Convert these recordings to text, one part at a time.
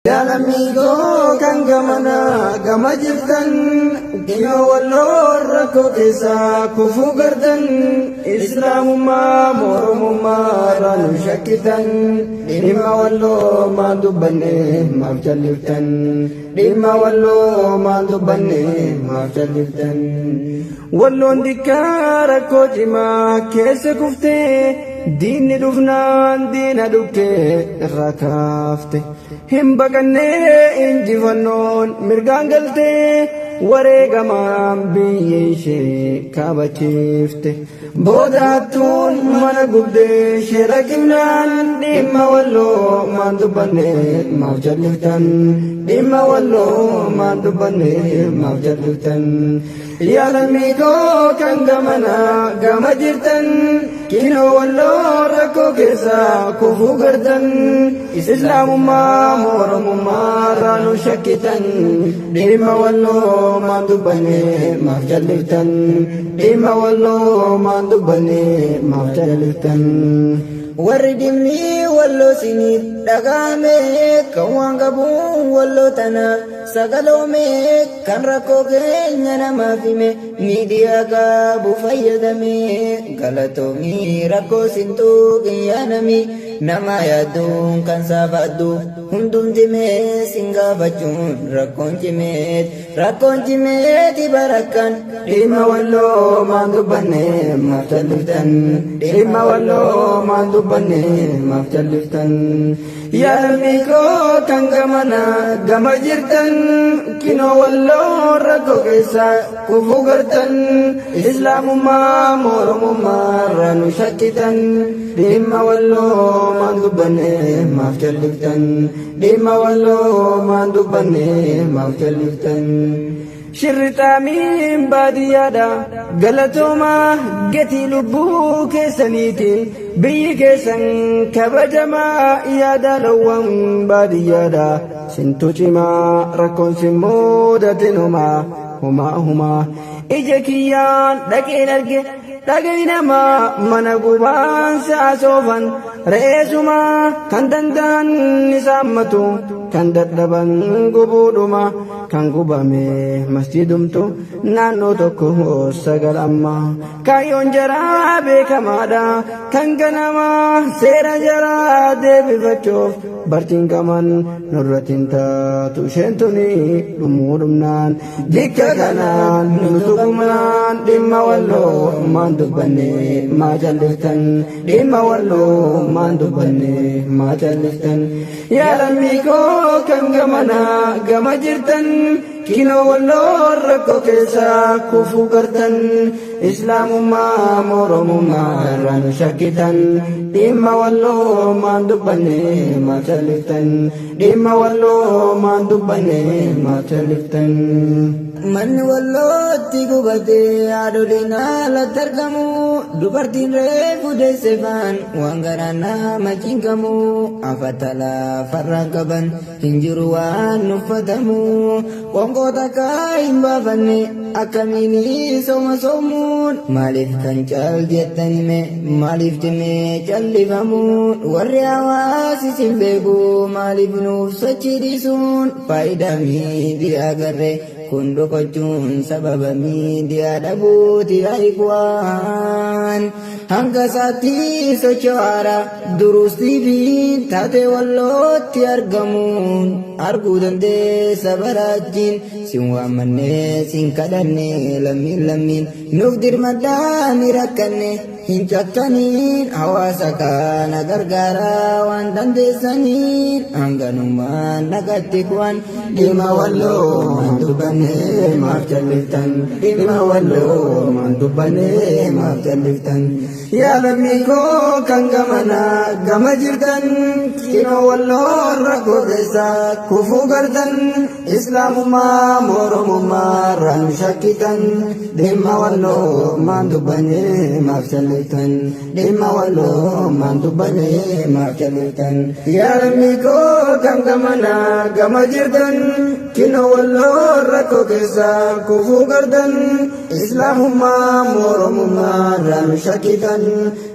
يا لميكو كان قمنا قم جفتن كيو واللور ركو كيسا كفو قردن إسلام ما مورم ما رانو شكتن ديما واللو ما دبني ما بجلفتن ديما واللو ما دبني ما بجلفتن واللو اندكاركو جما كيس كفتي دين دفنان دين دبتي ركافته هم بقني انجي فنون مرقان قلتي wareegamaan biyya ishee kabachiifte boodaattuun mana gubdee ishee rakkimnaan dhimma walloo maan dubbanne maaf jalliftan dhimma walloo maan dubbanne maaf jalliftan yaa lammiikoo kan gama jirtan kinoo walloo rakkoo keessa kufuu gartan islaamummaa mooromummaa raanu shakkitan dhimma walloo ما دبني ما جلفتن ديما والله ما دبني ما جلفتن وردمي والله سنيد دغامي كوان غبون والله تنا سغلومي كان ركو غنينا ما فيمي ميديا غابو فيدمي غلطومي ركو سنتو غيانمي nama yaadun kan saafadhu hundum jimee singaafachuun rakkoon jimeeti barakkan dhimma walloo maan dubbanne maaf jalliftan dhimma walloo maan dubbanne maaf jalliftan yaa lammiikoo kan gama jirtan kinoo walloo rakkoo keessa kufuu gartan islaamummaa mooromummaa raanu shakkitan dhimma walloo maan dubbanne maaf jalliftan dhimma walloo maan dubbanne maaf jalliftan shirrixaamiin baadiyyaadha galatooma gatii lubbuu keessaniitiin biyyi keessan kabajamaa yaadaalawwan baadiyyaadha sintu cimaa rakkoon sin muudatin humaa ija kiyyaan dhaqeen arge dhagaynama mana gubaan sa'a soofan re'eesuma kan danda'an isaammatu kan dadhaban gubuudhuma kan gubame masjidumtu naannoo tokko sagal amma kaayyoon jaraa beekamaadha kan ganama seera jaraa deebifachuuf bartiin qaman nurratiin taatu isheen tuni dhumuudhumnaan bikka kanaan nutuqumaan dhimma walloo maan dubbanne maa jalliftan dhimma walloo maan dubbanne maa jalliftan yaa lammiikoo kan gama jirtan kinoo walloo rakkoo keessa kufuu gartan islaamummaa mooromummaa raanu shakkitan dhimma walloo maan dubbanne maa jalliftan dhimma walloo maan dubbanne maa jalliftan manni wallootti gubatee haadholiin haalatti argamu dubartiin reefu deessefaan waan garaa nama cinqamu afatala farraan qaban hin jiru waan uffatamu qoonqoo takka hin baafanne akkamiin soomuun maaliif kan cal jettanime maaliif timee callifamuun warri hawaasi sin beeku maaliif nuuf sochii dhiisuun faayidaa miidiyaa agarree kun dhokachuun sababa miidiyaa dhabuuti haikwaan hanga isaatti socho'aara duruus tiiviin taatee wallootti argamuun arguu dandeessa baraachiin sin waammannee sin kadhannee lammiin nuuf dirmadhaa ni rakkanne hin cakkaniin hawaasa kana gargaaraa waan dandeessaniin hanganumaan nagatti kuwan dhimma walloo maan dubbanne maaf jalliftan dhimma walloo maan dubbanne maaf jalliftan yaa lammiikoo kan gama jirtan kinoo walloo rakkoo keessa kufuu gartan islaamummaa mooromummaa raanu shakkitan dhimma walloo maan dubbanne maaf jalliftan dhimma walloo maan dubbanne maaf jalliftan yaa lammiikoo kan gama jirtan kinoo walloo rakkoo keessa kufuu gartan islaamummaa mooromummaa raanu shakkitan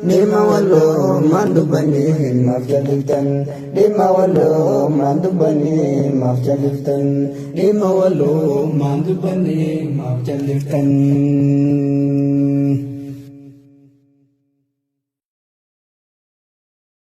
dhimma walloo maan dubbanne maaf jaliftan dhimma walloo maan dubbanne maaf jaliftan dhimma walloo maan dubbanne maaf jaliftan